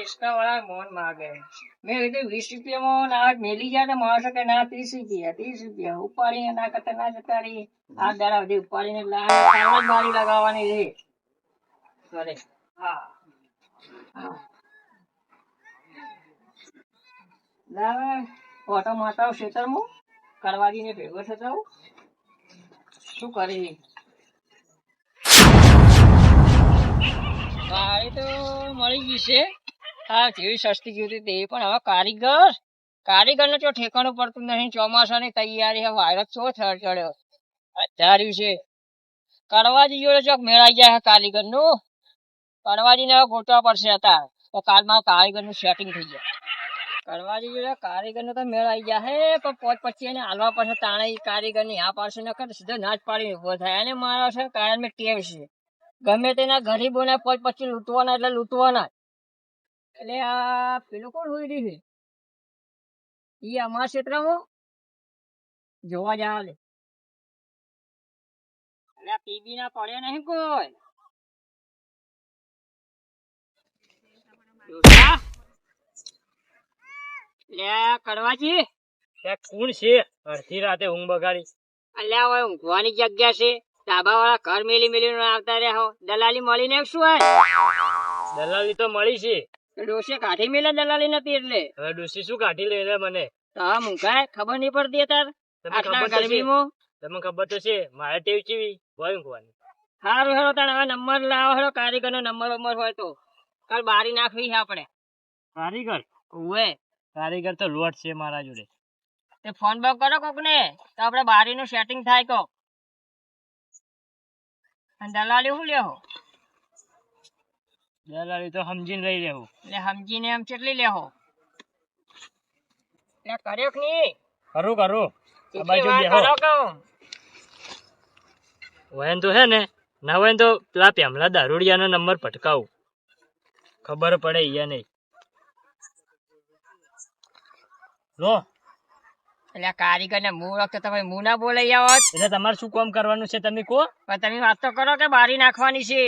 રિસ્કા વાળા મોન માગે. મેં કીધું 20 રૂપિયામાં ના મેલી જાય તો માણસો કે ના 30 રૂપિયા ઉપાડીને ના કરતા ના જતા રહી. આ દાડા બધી ઉપાડીને બારી લગાવવાની છે. અરે હા હા લાવે ઓટો મારતા ખેતરમાં કરવાજીને ભેગો થતો શું કરી ગાડી તો મળી ગઈ છે. હા જેવી સસ્તી જોતી તેવી પણ હવે કારીગર નો ઠેકાણું પડતું નહીં. ચોમાસાની તૈયારી હવે વાયરસ ચો ચડ્યો ધાર્યું છે. કડવાજી જોડે ચોક મેળાઈ જાય કારીગર નું. કડવાજી ને ગોતવા પડશે હતા તો કાલમાં કારીગર નું સેટિંગ થઈ જાય. કડવાજી જોડે કારીગર નો તો મેળાઈ જાય પણ 5-25 ને હાલવા પડશે. તાણે કારીગર ની આ પાડશે નકર સીધો નાચ પાડી ઉભો થાય. અને મારો છે કારણ મેં ટેવ છે ગમે તેના ગરીબોને 5-25 લૂંટવાના એટલે લૂંટવાના. એટલે આ પેલું કોણ હોય રહ્યું છે ઈ અમારા ક્ષેત્રમાં જોવા જાવ લે. એટલે પીબી ના પડે નહીં કોઈ. કડવાજી કોણ છે અડધી રાતે ઊંઘ બગાડી? અલ્યા હવે ઊંઘવાની જગ્યા છે. ધાબા વાળા ઘર મેલી આવતા રહ્યા હો. દલાલી મળીને શું હોય? દલાલી તો મળી છે. ડોસે કાઢી મેલે દલાલી નથી એટલે. હવે ડોસી શું કાઢી લે મને? હા મુકાય ખબર નહીં પડતી અત્યારે આટલા ગરમીમાં. તમને ખબર તો છે મારે ટેવ ચીવી હોય ઊંઘવાની. સારું હેરો તાણ હવે નંબર લાવો હેરો. કારીગર નો નંબર હોય તો કાલ બારી નાખવી છે આપણે. કારીગર ઓવે કારીગર તો લોટ છે મારા જોડે. તે ફોન બેક કરો કોક ને તો આપડે બારી નું સેટિંગ થાય કોક. અને દલાલી શું લેવો? દલાલી તો સમજીને લઈ લેવું. એટલે સમજીને એમ કેટલી લેવો? એટલે કર્યો કે નહીં? કરું વહેન તો હે ને ના વહેન તો પેલા પેમલા દારૂડિયાનો નંબર પટકાવું ખબર પડે યા નહીં. લો એટલે કારીગર ને મું વખતે તમે મું ના બોલાઈ આવો. એટલે તમારે શું કામ કરવાનું છે તમે કહો? પણ તમે વાત તો કરો કે બારી નાખવાની છે.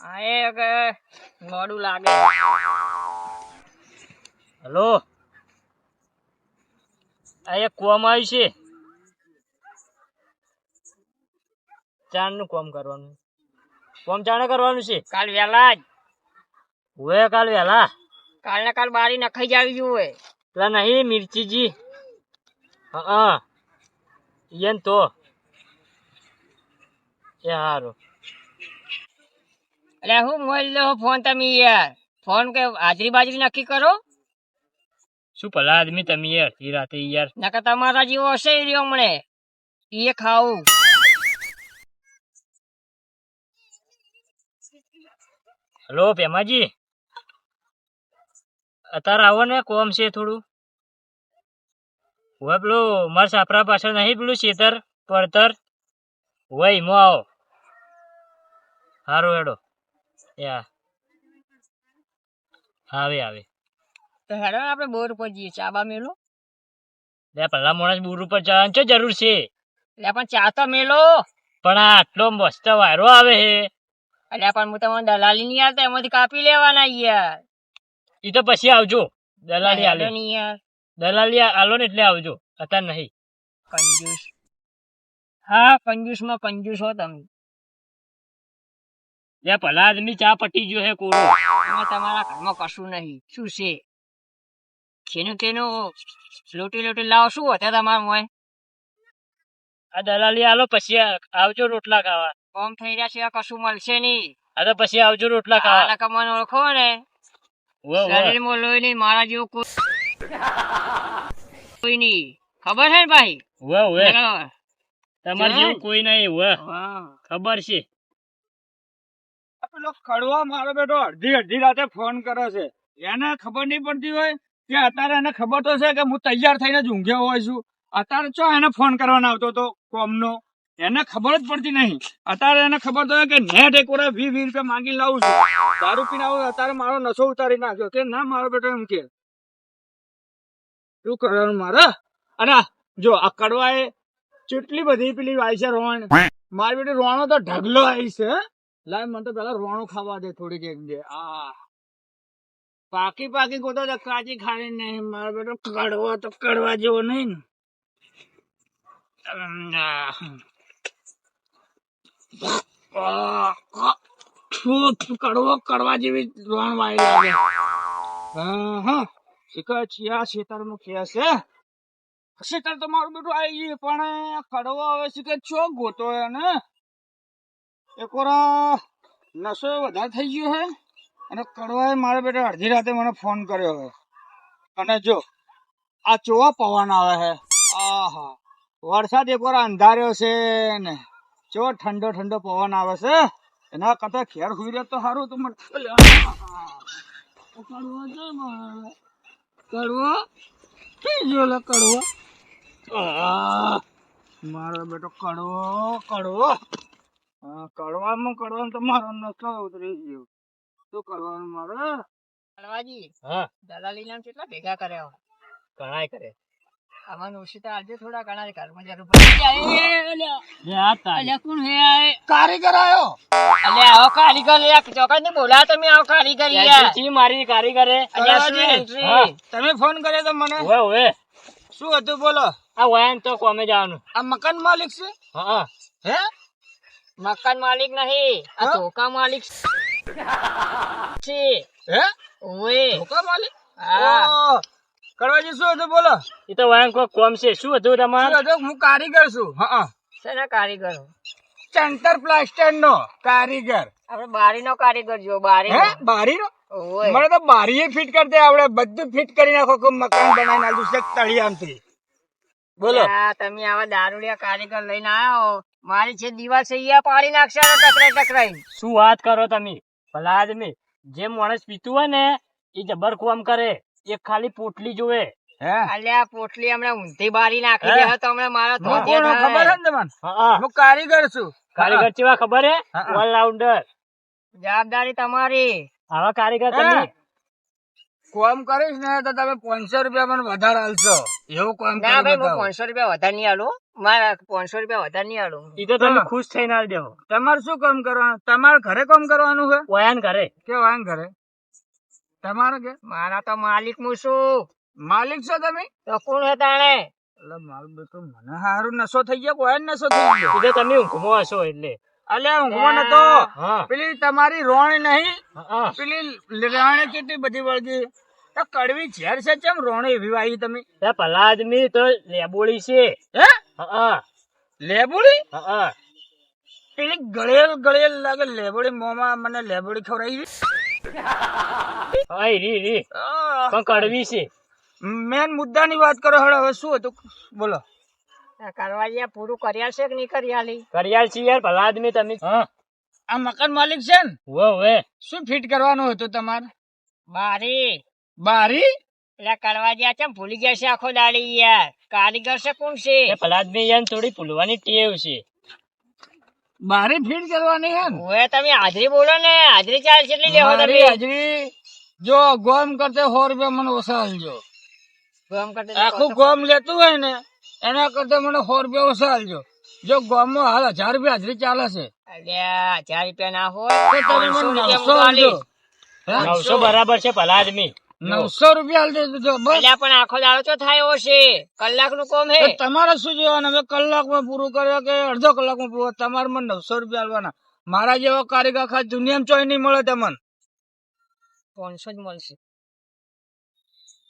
હા એ મોડું લાગે. હલો આ એક કોમ આવ્યું છે. ચાર નું કોમ કરવાનું. કોમ ચાણે કરવાનું છે? કાલ વહેલા જ. હોય કાલ વહેલા? કાલ ને કાલ બારી નખાઈ જાવી જોઈએ. પેલા નહીં મિર્ચીજી? હા ઈયન તો એ હારું. એટલે હું મોબાઈલ લો ફોન તમે યાર. ફોન કે હાજરી બાજરી નક્કી કરો. શું ભલા આદમી તમે યાર અડધી રાતે યાર. નકર તમારા જેવો હશે રહ્યો હમણે એ ખાવું. હલો પેમાજી અત્યારે આવો ને કોમ છે થોડું. હોય પેલું મારા સાપરા પાછળ નહીં પેલું શેતર પડતર હોય એમાં આવો. સારું હેડો યા આવે તો હેડો આપણે બોર ઉપર જઈએ. ચા બા મેલો. લે પહેલા માણસ બોર ઉપર જવાની શું જરૂર છે? એટલે પણ ચા તો મેલો. પણ આ આટલો મસ્ત વાયરો આવે હે. એટલે પણ હું તમને દલાલી નહીં આવતા એમાંથી કાપી લેવાના યાર. એ તો પછી આવજો. દલાલી આલો નહીં યાર. દલાલી આલો ને એટલે આવજો અત્યારે નહીં. કંજૂસ. હા કંજૂસ માં કંજૂસ હો તમે. લે ભલા આદમી ચા પટી ગયો હે કોરો. તમારા ઘરમાં કશું નહીં. શું છે ખેનું તેનું લોટી લાવો શું હતા તમારા મોય? આ દલાલી આલો પછી આવજો રોટલા ખાવા. કોમ થઈ રહ્યા છે કશું મળશે નહીં. આ તો પછી આવજો રોટલા ખાવા. મને ઓળખો ને શરીરમાં લોહી નહીં મારા જેવું કોઈ નહીં. ખબર છે ને ભાઈ? તમારે જેવું કોઈ નહીં. ખબર છે. પેલો કડવા મારો બેટો અડધી રાતે ફોન કરે છે. એને ખબર નહીં પડતી હોય કે અત્યારે એને ખબર તો છે કે હું તૈયાર થઈને જ ઊંઘ્યો હોય છું. અત્યારે ચો એને ફોન કરવાનો આવતો હતો કોમનો. એને ખબર જ પડતી નહીં. અત્યારે એને ખબર તો કે નેટ એક વાર 20 રૂપિયા માંગી લાવું છું. દારૂ પીને આવું અત્યારે મારો નશો ઉતારી નાખ્યો કે ના મારો બેટો એમ કે શું કરવાનું મારે. અને જો આ કડવા એ કેટલી બધી પેલી આવી છે રોણ. મારી બેટી રોણો તો ઢગલો આવી છે. લાય મને તો પેલા રોણું ખાવા દે થોડીક એક દે. પાકી ગોતો તો કાચી ખાણી નહીં. મારો બેટો કડવો તો કડવા જેવો નહીં ને. કડવા જેવી રોણ વાળી લાગે. હા શીખર છીએ શેતર નું કે છે. શેતર તો મારું બેટું આવી ગયું પણ કડવો હવે શીખર છો ગોતો ને એક નશો વધારે થઈ ગયો હે અને કડવાએ મારા બેટા અડધી રાતે મને ફોન કર્યો હે. અને જો આ ચોવા પવન આવે હે. આહા વરસાદ એક વાર અંધાર્યો છે ને ચો ઠંડો ઠંડો પવન આવે છે. એના કરતા ખેર સુઈ રહે તો સારું. તો મને કડવો છે કડવો થઈ ગયો લે કડવો. મારો બેટો કડવો કડવામાં તો મારો નસો ઉતરી ગયો. શું કરવાનું મારે? કડવાજી હા દલાલી નામ કેટલા ભેગા કર્યા ઘણાય કરે. આમાં ઓછીતા આજે થોડા ઘણા ઘરમાં જરૂર પડી કોણ હે કારીગર આવ્યો. અલે આવો કારીગર ચોક્કસ ને બોલા તમે આવો કારીગર ઈ મારી કારીગરે તમે ફોન કર્યો તો મને. ઓવે શું હતું બોલો. આ વાયન તો કોમે જવાનું. આ મકાન માલિક છે? હા હે મકાન માલિક નહીં આ ધોકા માલિક છે. હે ઓએ ધોકા માલિક? હા ઓહ, કડવાજી શું હતું બોલો. એ તો વાયન કોઈ કોમ છે. શું હતું તમારે? શું હતું? હું કારીગર છું. હા શેના કારીગર સેન્ટર પ્લાસ્ટર નો કારીગર. આપડે બારી નો કારીગર જો બારી હે બારી નો? ઓએ મને તો બારી ફિટ કરતા આવડે. બધું ફિટ કરી નાખો. ખૂબ મકાન બનાવી નાખ્યું છે તળિયામથી. બોલો. તમે આવા દારૂડિયા કારીગર લઈને આવો મારી છે દિવાલ છે અહીંયા પાડી નાખશે ટકરાઈ. શું વાત કરો તમે? ભલા આદમી જે માણસ પીતું હોય ને એ જબર કોમ કરે. એક ખાલી પોટલી જોવે. હે અલ્યા પોટલી હમણાં ઊંધી બારી નાખી દે તો હમણાં મારા હું કોણ હું ખબર છે ને તમને? હા હું કારીગર છું. કારીગર કેવા ખબર હે? હા. ઓલરાઉન્ડર. જવાબદારી તમારી. આવા કારીગર તમે કોમ કરીશ ને તો તમે 500 રૂપિયા મને વધારે આલશો. એવું કોમ ના કરી ભાઈ હું બતાવો. 500 રૂપિયા વધારે નહીં આલું મારા 500 રૂપિયા વધારે નહીં આલું. ઈ તો તમે હા. ખુશ થઈને આલ દેવો. તમારે શું કામ કરવાનું? તમારે ઘરે કામ કરવાનું છે? વાયન કરે. કેવા ઘરે તમારે કે મારા તો માલિક હું છું. માલિક છો તમે? તો કોણ હે તાણે? એટલે મારું બેટું મને હારું નશો થઈ ગયો. કોઈ નશો થઈ ગયો. ઈ તો તમે ઊંઘમાં હશો એટલે. અલ્યા ઊંઘવા નતો. હા પેલી તમારી રોણ નહીં હા પેલી રાણે કેટલી બધી વળગી. તો કડવી ઝેર છે ચમ રોણ એવી વાઈ તમે? એ ભલા આદમી તો લેબોળી છે. હે હા લેબુડી? હા પેલી ગળેલ લાગે લેબુડી. મોમાં મને લેબુડી ખવડાવી. હા રી પણ કડવી છે. મેન મુદ્દાની વાત કરો. હવે શું હતું બોલો. કરવાજી આ પૂરું કર્યા છે કે નહીં કર્યાલી? કરિયાલ છીએ યાર ભલા આદમી તમે. હા આ મકાન માલિક છે ને? વે શું ફિટ કરવાનું હતું તમારે? બારી બારી? એટલે કરવાજી આ ચમ ભૂલી ગયા છે આખો દાડી યાર. કારીગર છે કોણ છે? એ ભલા આદમી યાર થોડી ભૂલવાની ટેવ છે. બારી ફિટ કરવાની હે ને? ઓએ તમે હાજરી બોલો ને હાજરી ચાર્જ કેટલી લેવો મારી તમે? હાજરી જો ગોમ કરતે 100 રૂપિયા મને ઓછા આલજો. ગમ કરતે આખું ગોમ લેતું હોય ને એના કરતા મને 100 રૂપિયા ઓછા આલજો. જો ગોમ માં હાલ 1000 રૂપિયા હાજરી ચાલે છે અલ્યા 1000 રૂપિયા ના તો હોય તમે મને 900 આલજો. 900 બરાબર છે ભલા આદમી. 900 રૂપિયા આલજો તો બસ. અલ્યા પણ આખો દાડો તો થાય છે કલાક નું કોમ હે. તો તમારે શું જોવાનું? હવે કલાકમાં પૂરું કર્યા કે અડધો કલાકમાં પૂરું? તમારે મને 900 રૂપિયા આલવાના. મારા જેવા કારીગર આખા દુનિયામાં ચોય નહીં મળે તમને. 500 જ મળશે.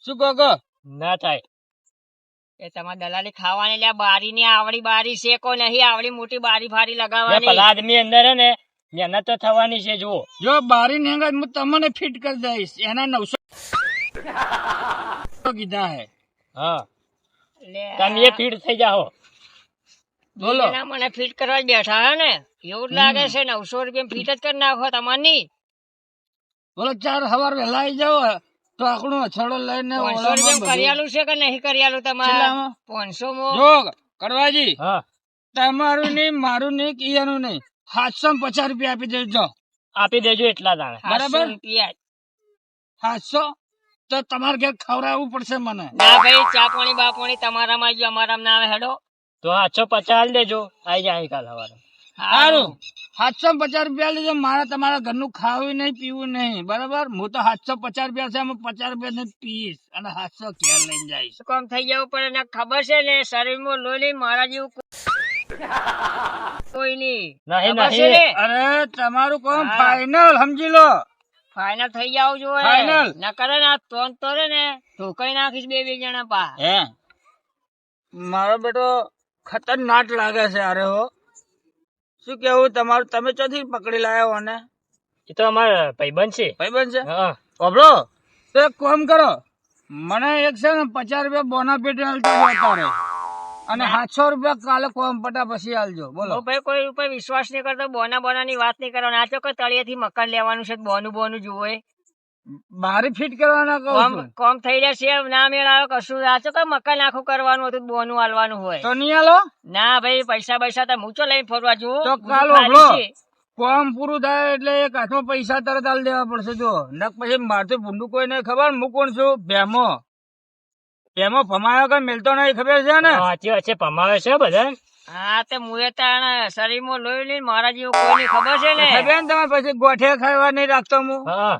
શું કહો કહો? ના થાય. એ તમારે દલાલી ખાવાની લ્યા બારી ની આવડી બારી છે કો નહીં આવડી મોટી બારી ફારી એ લગાવવાની. ભલા આદમી અંદર હે ને મહેનત તો થવાની છે. જુઓ જો બારી ને હું તમને ફિટ કરી દઈશ. એના 900 કીધા હે. હા લે તમે એ ફીટ થઈ જાઓ. બોલો. એના મને ફિટ કરવા જ બેઠા હે ને એવું જ લાગે છે 900 રૂપિયા ફિટ જ કરી નાખો તમારની. બોલો 4 સવાર વહેલા આવી જાવ તો આકડું અછડો લઈને 500 રૂપિયા કરિયાલું છે કે નહીં કરિયાલું તમારે? છેલ્લામાં? 500 માં જો કડવાજી હા તમારું નહીં મારું નહીં કિયાનું નહીં 750 રૂપિયા આપી દેજો. આપી દેજો એટલા દાણા. 700 બરાબર. રૂપિયા. 700 તો તમારે ઘેર ખવડાવવું પડશે મને. ના ભાઈ ચા પાણી બા પાણી તમારામાં જો અમારામાં ના આવે હેડો. તો 850 આલી દેજો. આઈ જાય કાલ સવારે. સારું 750 રૂપિયા લીધે મારે તમારા ઘરનું ખાવું નહીં પીવું નહીં બરાબર હું તો 750 રૂપિયા છે એમાં 50 રૂપિયા ને પીશ અને 700 ઘેર લઈને જઈશ શું કામ થઈ જવું પડે ને ખબર છે ને શરીરમાં લોહી મારા જેવું કોઈ નહીં નહીં, ખબર છે નહીં. ને અરે તમારું કોમ હા. ફાઇનલ સમજી લો ફાઇનલ થઈ જાવ જોઈએ Final. ના કરે ને આ તોન તોરે ને ઢોકાઈ નાખીશ બે જણા પા હે મારો બેટો ખતરનાક લાગે છે અરે હો શું કેવું તમારું તમે ચોથી પકડી લાયા હો ને એ તો અમારા ભાઈબંધ છે. ભાઈબંધ છે હા ઓબળો તો એક કામ કરો મને એક છે ને 50 રૂપિયા બોના પેટે હાલતા અત્યારે અને 700 રૂપિયા કાલે કોમ પટા પછી હાલજો બોલો ઓ ભાઈ કોઈ ઉપર વિશ્વાસ નહીં કરતો બોના ની વાત નહીં કરવાની આ તો કોઈ તળિયેથી મકાન લેવાનું છે બોનું જુએ બારી ફિટ કરવાના કહું કોમ છું કોમ થઈ જશે ના મેળ આવે કશું આ તો કોઈ મકાન આખું કરવાનું હતું બોનું હાલવાનું હોય તો નહીં હાલો ના ભાઈ પૈસા તો હું તો લઈને ફરવા જુ તો કાલ ઓબળો કોમ પૂરું થાય એટલે એક હાથમાં પૈસા તરત હાલ દેવા પડશે જો નક પછી મારથી ભૂંડું કોઈ નહીં ખબર હું કોણ છું ભેમો ભમાયો કઈ મેલતો નહીં ખબર છે ને સાચી વાત છે પમાવે છે બધા. હા તે મુએ તાણ શરીરમાં લોહી લઈને મારા જેવું કોઈ નહીં ખબર છે ને ખબર ને તમે પછી ગોઠે ખાવા નહીં રાખતો હું હા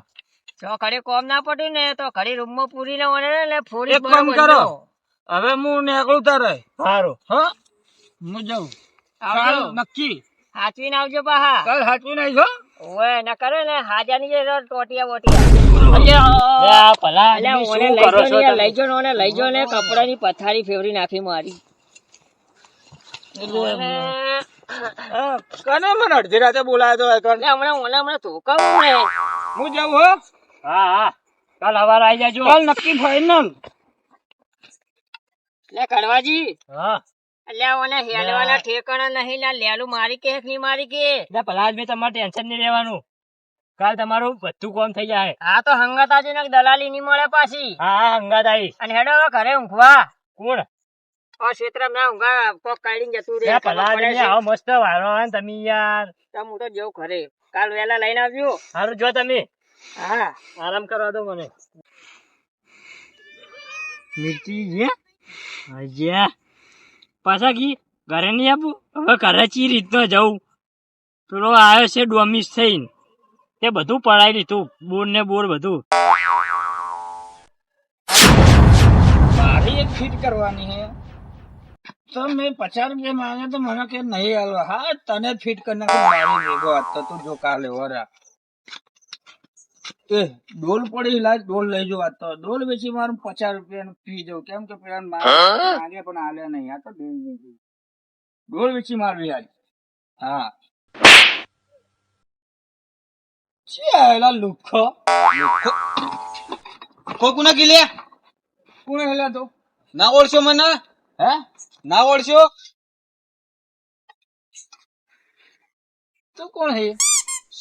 તો ખરી કોમ ના પડ્યું ને તો ખરી રૂમમાં પૂરી ને એટલે ફોડી એક કામ કરો હવે હું નીકળું તારે સારું. હા હું જાઉં કાલ નક્કી હાચવીને આવજો પાહા કાલ હાચવી નહીં છો ઓય ન કરે ને હાજાની જે ટોટિયા બોટિયા લે આ ભલા અલ્યા આદમી ઓને શું લઈ કરો જો છો ને તમે? લઈ જો ને કપડાની પથારી ફેવરી નાખી મારી કને મને અડધી રાતે બોલાયો તો એકણ હમણાં ધોકાવું ને હું જાઉં હો હા હા કાલ સવારે આવી જાજો. કાલ નક્કી ફાઈનલ લે કડવાજી હા અલ્યા ઓને હેડવાના ઠેકાણા નહીં લા લેલું મારી કે નહીં મારી કે લે ભલા આદમી તમારે ટેન્શન નહીં લેવાનું. કાલ તમારું બધું કામ થઈ જાય. હા તો હંગાતાજી ને દલાલી ની મળે પાછી હા હા હંગાત આવી. અને હેડો હવે ઘરે ઊંઘવા કોણ? ક્ષેત્રમાં ના ઊંઘા કોક કાઢીને જતું લે રે ભલા આદમી આવો મસ્ત વારો આવે ને તમે યાર. હું તો જઉં ઘરે કાલ વેલા લઈને આવજો સારું જો તમે હા આરામ કરવા દો મને. મિર્ચી છે હજ્યા પાછા કી ઘરે નહીં આપું હવે ઘરે ચી રીતનો જવું. પેલો આવ્યો છે ડોમિસ થઈને તે બધું પડાવી લીધું બોર ને બોર બધું. મારી એક ફિટ કરવાની છે તો મેં 50 રૂપિયા માંગે તો મને કે નહીં હાલવા હા તને ફિટ કરી નાખું મારી ભેગો વાત તો તું જો કાલે વરા એ ડોલ પડી લાજ ડોલ લઈ જો વાત તો ડોલ વેચી મારું 50 રૂપિયા પી જવું કેમ કે પેલા માંગે પણ હાલે નહીં આ તો ડોલ વેચી મારવી આજ હા છે એલા લુખો કોકુના કિલે કોણ હેલા તો ના ઓળશો મને હે ના ઓળશો તું કોણ હે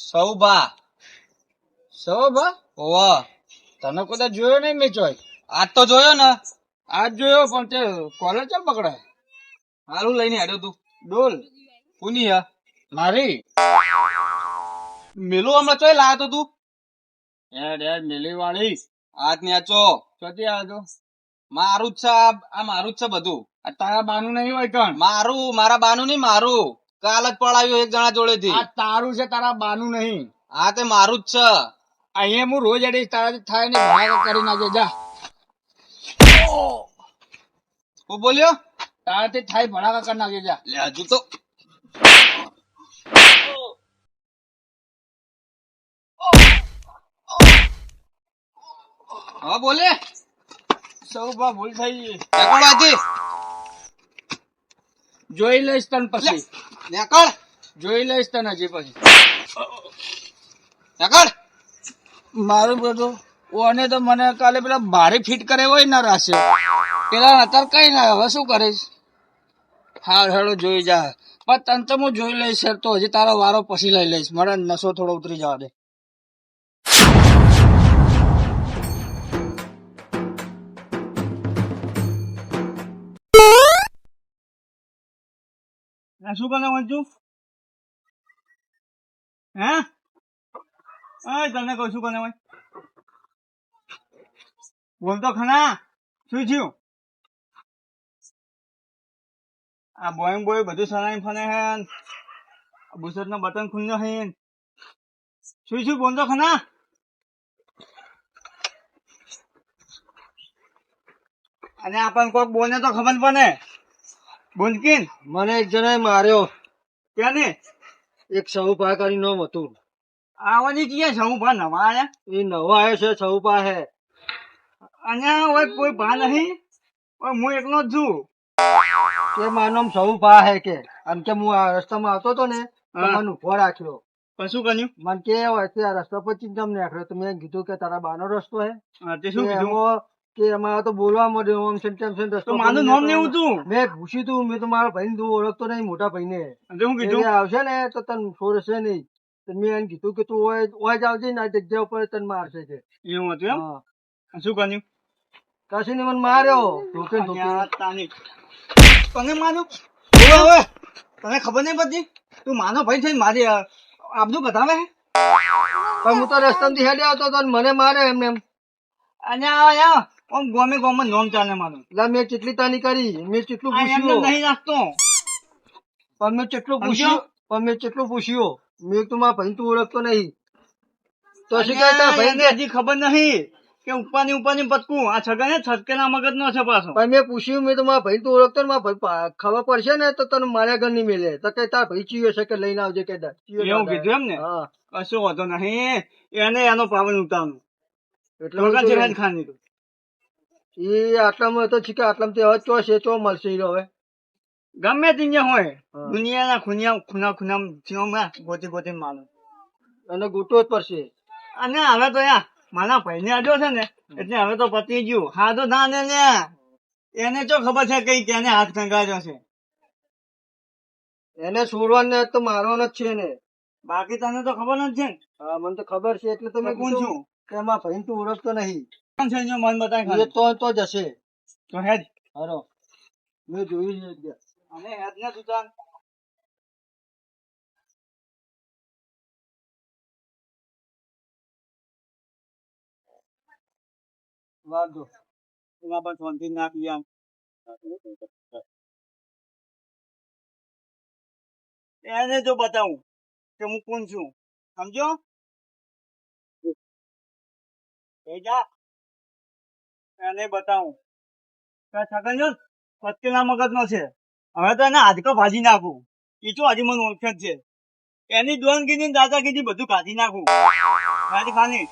સૌબા સૌભા ઓવા તને કદાચ જોયો નહીં મેં ચોય આજ તો જોયો ને આજ જોયો પણ તે કોલર ચાલ પકડાય હાલું લઈને હેડ્યો તું ડોલ કોની હે મારી મેલું હમણાં ચોય લાયો તો તું યાર મેલી વાળી આજ ને આચો ચોથી આવજો મારું જ છે આ મારું જ છે બધું આ તારા બાનું નહીં હોય કણ મારું મારા બાનું નહીં મારું કાલ જ પડાવ્યું એક જણા જોડેથી આ તારું છે તારા બાનું નહીં હા તે મારું જ છે અહીંયા હું રોજ અડીશ તારાથી થાય ને ભાગ કરી નાખે જા હું બોલ્યો તારાથી થાય ભડાકા કરી નાખે જા લે હજુ તો હા બોલે સૌભા ભૂલ થઈ ગઈ નેકળ જોઈ લઈશ તને પછી નેકળ જોઈ લઈશ તને હજી પછી નેકળ મારું બધું ઓને તો મને કાલે પેલા ભારે ફિટ કરે હોય ના રાશે પેલા અત્યારે કઈ ના હવે શું કરીશ હા હેડો જોઈ જા પણ તને તો હું જોઈ લઈશ તો હજી તારો વારો પછી લઈ લઈશ મારે નશો થોડો ઉતરી જવા દે શું કરે વાંચું હે તને કહું શું કરે બોલતો ખના શું થયું આ બોઈંગ બોય બધું સલાઈ ફને હે બુશર્ટ નો બટન ખુલ્યો હે શું શું બોલતો ખના અને આપણને કોક બોલે તો ખબર પડે બોલકીન મને એક જણાએ માર્યો. ક્યાં ને એક સહુપા કરી નામ હતું. આવવાની ક્યાં છે હું ભા નવા આયા એ નવો આવ્યો છે સહુપા હે. અહીંયા હવે કોઈ ભા નહીં હવે હું એકલો જ છું કે મારું નામ સહુપા હે કે. અને કે હું આ રસ્તામાં આવતો હતો ને તો હા. મને ઉભો રાખ્યો. પણ શું કર્યું મને કે હોય કે આ રસ્તા પર ચિંતમ નીકળ્યો તો મેં કીધું કે તારા બાનો રસ્તો હે. હા, તે શું કે કીધું એમાં કે અમારે તો બોલવા મળ્યો આમ છે ને તેમ છે ને રસ્તો તો મારું પર નામ ને એવું તું મેં પૂછ્યું તું મેં તો મારા ભાઈને તું ઓળખતો નહીં મોટા ભાઈને. અને શું કીધું એ આવશે ને તો તને છોડશે નહીં. તો મેં એને કીધું કે તું ઓય જ આવજે ને આ જગ્યા ઉપર તને મારશે કે. એવું હતું એમ હા. અને શું કર્યું કશી ને મને માર્યો ધોકે ને ધોકે. અહીંયા તાની. તને મારું હવે તને ખબર નહીં પડતી તું માનો ભાઈ થઈને મારી આબરૂ બતાવે પણ હું તો રસ્તામાંથી હેડે આવતો હતો ને મને મારે એમને એમ. અહીંયા આમ ગમે ગમે નોમ ચાલે મારું એટલે મેં કેટલી તાની કરી મેં કેટલું આ એમને પૂછ્યું નહીં રાખતો પણ મેં કેટલું સમજ્યો? પૂછ્યું પણ મેં કેટલું પૂછ્યું મેં તું મારા ભાઈ તું ઓળખતો નહીં તો શું કહે તારા ભાઈ ભાઈને હજી ખબર નહીં કે ઉપરની પતકું આ છગન છટકેલા મગજ નો છે પાછો પણ મેં પૂછ્યું મેં તો મારા ભાઈ તું ઓળખતો ને મારા ભાઈ ખબર પડશે ને તો તને મારા ઘર નહીં મેલે તો કઈ તારા ભાઈ ચીયો છે કે લઈને આવજે કે એવું કીધું એમ ને હા કશો વાંધો નહીં એને એનો પાવન ઉતારનું એટલે વગર હું તો- જહાજ ખાન દીધું એ આટલામાં હતો છે કે આટલામાં તે હવે ચો છે ચો મળશે ઈ હવે. ગમે ત્યાં હોય હા. દુનિયાના ખૂણા ગોતી ગોતી માનું અને ગોટવો જ પડશે. અને હવે તો યા મારા ભાઈને અડ્યો છે ને એટલે હવે તો પતી ગયું હા તો ના ને લ્યા. એને જો ખબર છે કઈ તેને હાથ કંગાર્યો છે એને છોડવાનો તો મારવાનો જ છે ને. બાકી તને તો ખબર જ છે ને હા મને તો ખબર છે એટલે તમે કોણ છું કે મારા ભાઈ તું ઓળખતો નહીં. કોણ છે એનો મન બતાય એ ખાલી. તો જ હશે. તો હેડ હારો મેં જોયું છે જગ્યા. અને હેડ ને તું તાર. વાગો એમાં પણ શાંતિ નાખી આમ એને જો બતાવું કે હું કોણ છું સમજો એ જા એને બતાવું કે છગન જો પત્તીના મગજ નો છે હવે તો એને હાડકો ભાજી નાખું એ તો હજી મને ઓળખે જ છે એની દોનગીરી દાદાગીરી બધું કાઢી નાખું ખાલી